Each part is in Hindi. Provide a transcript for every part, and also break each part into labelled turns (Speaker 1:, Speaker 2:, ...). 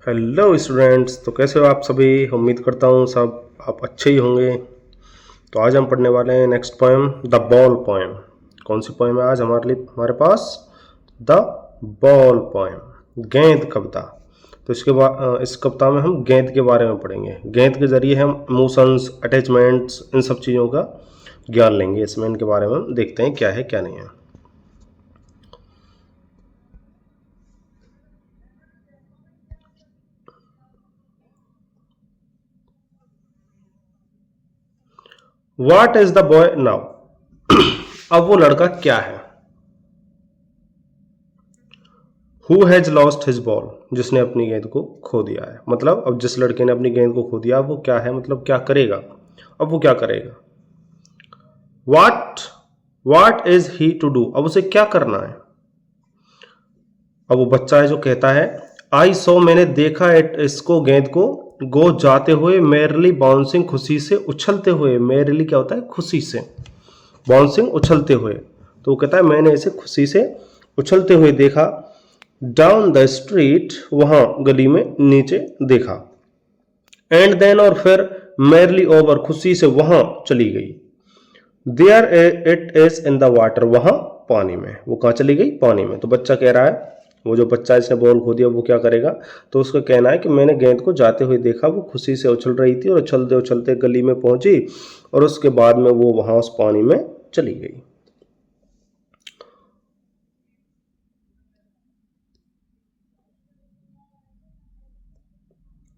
Speaker 1: हेलो स्टूडेंट्स, तो कैसे हो आप सभी। उम्मीद करता हूँ सब आप अच्छे ही होंगे। तो आज हम पढ़ने वाले हैं next poem, the ball poem. कौन सी पोएम है आज हमारे पास? द बॉल पोएम, गेंद कविता। तो इसके बाद इस कविता में हम गेंद के बारे में पढ़ेंगे। गेंद के जरिए हम इमोशंस, अटैचमेंट्स, इन सब चीज़ों का ज्ञान लेंगे। इसमें इनके बारे में देखते हैं क्या है क्या नहीं है। What is the boy now? अब वो लड़का क्या है? Who has lost his ball? जिसने अपनी गेंद को खो दिया है। मतलब अब जिस लड़के ने अपनी गेंद को खो दिया वो क्या है, मतलब क्या करेगा। अब वो क्या करेगा। What is he to do? अब उसे क्या करना है। अब वो बच्चा है जो कहता है I saw, मैंने देखा इसको गेंद को गो जाते हुए, मेरली बाउंसिंग, खुशी से उछलते हुए। मेरली क्या होता है? खुशी से। बाउंसिंग उछलते हुए। तो वो कहता है मैंने इसे खुशी से उछलते हुए देखा। डाउन द स्ट्रीट, वहां गली में नीचे देखा। एंड देन, और फिर मेरली ओवर, खुशी से वहां चली गई। There it is in the water, वहां पानी में। वो कहाँ चली गई? पानी में। तो बच्चा कह रहा है, वो जो बच्चा इसने बॉल खो दिया वो क्या करेगा। तो उसका कहना है कि मैंने गेंद को जाते हुए देखा, वो खुशी से उछल रही थी और उछलते उछलते गली में पहुंची और उसके बाद में वो वहां उस पानी में चली गई।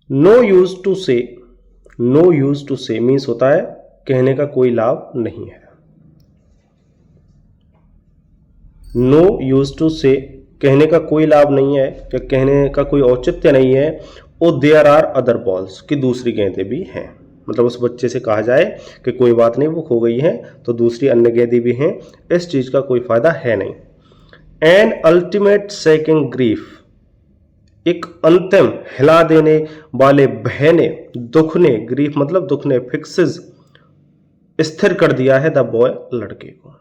Speaker 1: नो यूज टू से, नो यूज टू से मीन्स होता है कहने का कोई लाभ नहीं है। नो यूज टू से, कहने का कोई लाभ नहीं है, या कहने का कोई औचित्य नहीं है। Oh there are other balls, कि दूसरी गेंदें भी हैं। मतलब उस बच्चे से कहा जाए कि कोई बात नहीं, वो खो गई है तो दूसरी अन्य गेंदें भी हैं, इस चीज का कोई फायदा है नहीं। एन अल्टीमेट सेकिंग ग्रीफ, एक अंतिम हिला देने वाले भय ने, दुख ने, ग्रीफ मतलब दुख ने, फिक्सेस स्थिर कर दिया है द बॉय, लड़के को।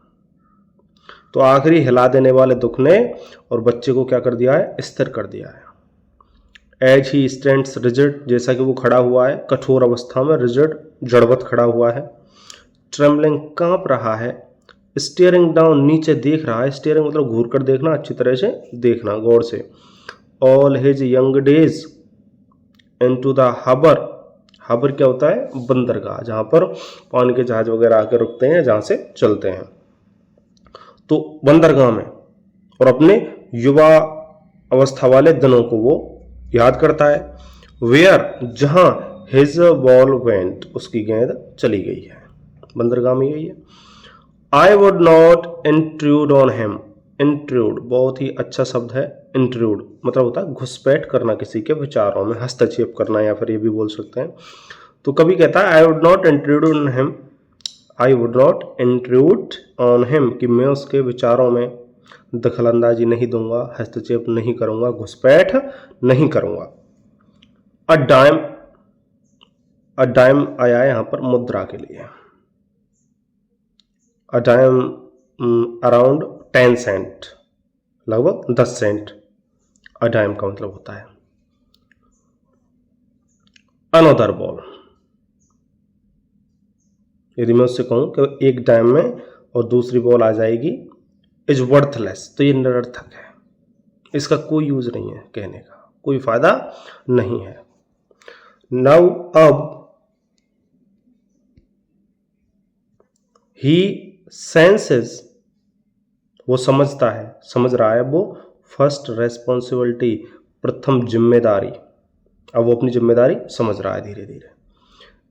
Speaker 1: तो आखिरी हिला देने वाले दुख ने और बच्चे को क्या कर दिया है? स्थिर कर दिया है। एज ही स्टैंड्स रिजिड, जैसा कि वो खड़ा हुआ है कठोर अवस्था में, रिजिड जड़वत खड़ा हुआ है। ट्रेम्बलिंग, कांप रहा है। स्टीयरिंग डाउन, नीचे देख रहा है। स्टीयरिंग मतलब घूर कर देखना, अच्छी तरह से देखना, गौर से। All his young days into the harbour, harbour क्या होता है? बंदरगाह, जहां पर पानी के जहाज वगैरह आकर रुकते हैं, जहां से चलते हैं। तो बंदरगाह में, और अपने युवा अवस्था वाले दिनों को वो याद करता है। वेयर, जहां हिज बॉल वेंट, उसकी गेंद चली गई है। बंदरगाह में यही है। I would not intrude on him, intrude बहुत ही अच्छा शब्द है। इंट्रूड मतलब होता है घुसपैठ करना, किसी के विचारों में हस्तक्षेप करना, या फिर ये भी बोल सकते हैं। तो कभी कहता है I would not intrude on him, I would not intrude on him, कि मैं उसके विचारों में दखलंदाजी नहीं दूंगा, हस्तक्षेप नहीं करूंगा, घुसपैठ नहीं करूंगा। अ डाइम, अ डाइम आया है यहां पर मुद्रा के लिए। अ डाइम अराउंड 10 सेंट, लगभग 10 सेंट अ डाइम का मतलब होता है। अनदर बॉल, यदि मैं उससे कहूं कि एक डाइम में और दूसरी बॉल आ जाएगी, इज वर्थलेस, तो ये निरर्थक है, इसका कोई यूज नहीं है, कहने का कोई फायदा नहीं है। नाउ, अब ही सेंसेस, वो समझता है, समझ रहा है वो। फर्स्ट रेस्पॉन्सिबिलिटी, प्रथम जिम्मेदारी, अब वो अपनी जिम्मेदारी समझ रहा है धीरे धीरे।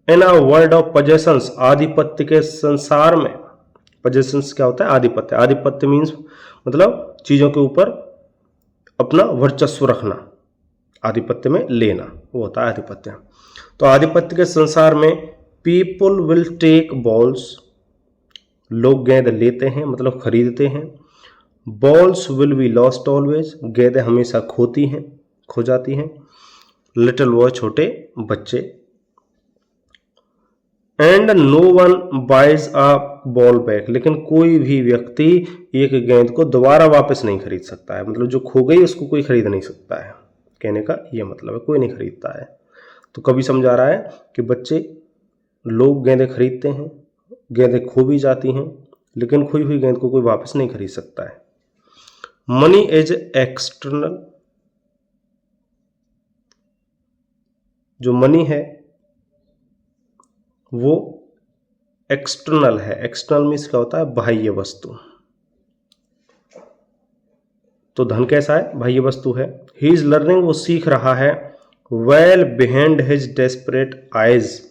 Speaker 1: इन अ वर्ल्ड ऑफ पोजेशंस, आधिपत्य के संसार में। पोजेशंस क्या होता है? आधिपत्य। आधिपत्य मीन्स मतलब चीजों के ऊपर अपना वर्चस्व रखना, आधिपत्य में लेना, वो होता है आधिपत्य। तो आधिपत्य के संसार में पीपुल विल टेक बॉल्स, लोग गेंद लेते हैं मतलब खरीदते हैं। Balls will be lost always, गेंदें हमेशा खोती हैं, खो जाती हैं। लिटिल बॉय, छोटे बच्चे। And no one buys a ball back, लेकिन कोई भी व्यक्ति एक गेंद को दोबारा वापस नहीं खरीद सकता है। मतलब जो खो गई उसको कोई खरीद नहीं सकता है। कहने का ये मतलब है, कोई नहीं खरीदता है। तो कवि समझा रहा है कि बच्चे लोग गेंदें खरीदते हैं, गेंदें खो भी जाती हैं, लेकिन खोई हुई गेंद को कोई वापस नहीं खरीद सकता है। मनी एज एक्सटर्नल, जो मनी है वो एक्सटर्नल है। एक्सटर्नल मीन्स क्या होता है? बाह्य वस्तु। तो धन कैसा है? बाह्य वस्तु है। ही इज लर्निंग, वो सीख रहा है। Well behind his desperate eyes,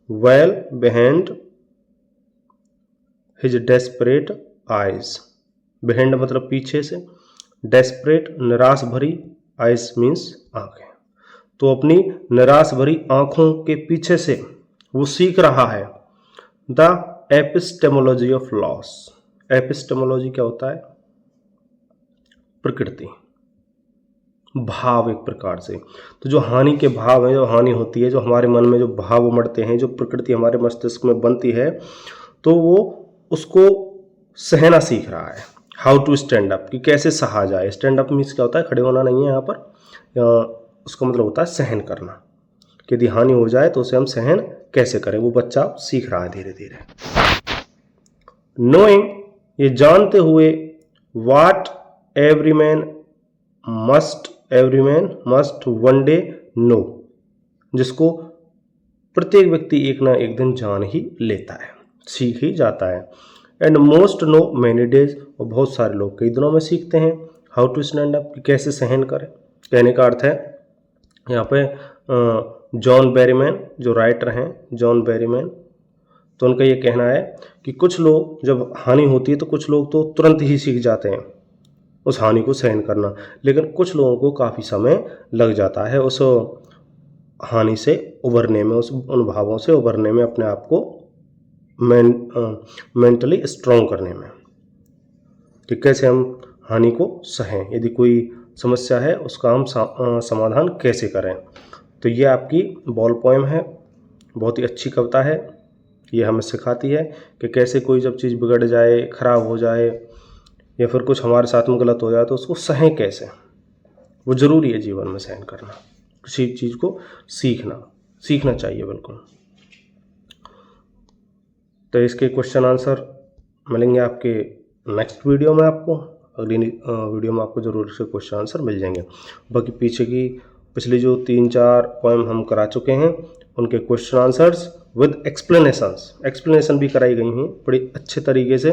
Speaker 1: well behind his desperate eyes, behind मतलब पीछे से, डेस्परेट निराश भरी, आइज मीन्स आंखें। तो अपनी निराश भरी आंखों के पीछे से वो सीख रहा है the epistemology of loss. Epistemology क्या होता है? प्रकृति, भाव एक प्रकार से। तो जो हानि के भाव हैं, जो हानि होती है, जो हमारे मन में जो भाव उमड़ते हैं, जो प्रकृति हमारे मस्तिष्क में बनती है, तो वो उसको सहना सीख रहा है। हाउ टू स्टैंड अप, कि कैसे सहा जाए। स्टैंड अप मीन्स क्या होता है? खड़े होना नहीं है यहाँ पर, उसका मतलब होता है सहन करना। कि यदि हानि हो जाए तो उसे हम सहन कैसे करें, वो बच्चा सीख रहा है धीरे धीरे। नोइंग, ये जानते हुए, what every man must one day know, जिसको प्रत्येक व्यक्ति एक ना एक दिन जान ही लेता है, सीख ही जाता है। And most know many days, और बहुत सारे लोग कई दिनों में सीखते हैं। हाउ टू स्टैंड अप, कि कैसे सहन करें। कहने का अर्थ है यहाँ पे जॉन बेरीमैन जो राइटर हैं, जॉन बेरीमैन, तो उनका ये कहना है कि कुछ लोग जब हानि होती है तो कुछ लोग तो तुरंत ही सीख जाते हैं उस हानि को सहन करना, लेकिन कुछ लोगों को काफ़ी समय लग जाता है उस हानि से उभरने में, उन भावों से उभरने में, अपने आप को मेंटली स्ट्रॉन्ग करने में, कि कैसे हम हानि को सहें। यदि कोई समस्या है उसका हम समाधान कैसे करें। तो ये आपकी बॉल पोएम है, बहुत ही अच्छी कविता है। ये हमें सिखाती है कि कैसे कोई जब चीज़ बिगड़ जाए, खराब हो जाए, या फिर कुछ हमारे साथ में गलत हो जाए तो उसको सहें कैसे। वो ज़रूरी है जीवन में सहन करना, किसी चीज़ को सीखना चाहिए बिल्कुल। तो इसके क्वेश्चन आंसर मिलेंगे आपके नेक्स्ट वीडियो में। आपको अगली वीडियो में आपको ज़रूर से क्वेश्चन आंसर मिल जाएंगे। बाकी पिछली जो 3-4 पोएम हम करा चुके हैं उनके क्वेश्चन आंसर्स विद एक्सप्लेनेशन भी कराई गई हैं, बड़ी अच्छे तरीके से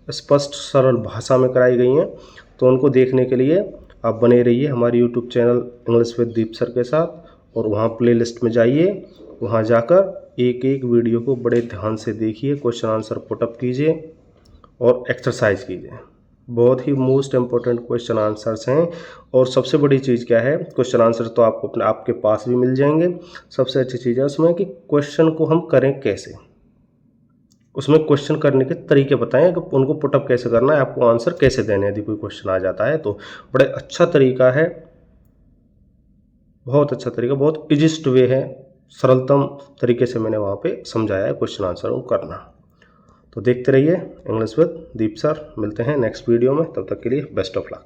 Speaker 1: स्पष्ट सरल भाषा में कराई गई हैं। तो उनको देखने के लिए आप बने रहिए हमारे YouTube channel English with Deep sir के साथ, और वहाँ प्लेलिस्ट में जाइए, वहाँ जाकर एक एक वीडियो को बड़े ध्यान से देखिए, क्वेश्चन आंसर पुटअप कीजिए और एक्सरसाइज कीजिए। बहुत ही मोस्ट इम्पोर्टेंट क्वेश्चन आंसर्स हैं। और सबसे बड़ी चीज़ क्या है, क्वेश्चन आंसर तो आपके पास भी मिल जाएंगे। सबसे अच्छी चीज़ है उसमें कि क्वेश्चन को हम करें कैसे, उसमें क्वेश्चन करने के तरीके बताएं कि उनको पुटअप कैसे करना है, आपको आंसर कैसे देने यदि कोई क्वेश्चन आ जाता है तो। बड़ा अच्छा तरीका है, बहुत अच्छा तरीका, बहुत ईजीस्ट वे है, सरलतम तरीके से मैंने वहाँ पे समझाया है क्वेश्चन आंसर को करना। तो देखते रहिए इंग्लिश विद दीप सर। मिलते हैं नेक्स्ट वीडियो में, तब तक के लिए बेस्ट ऑफ लक।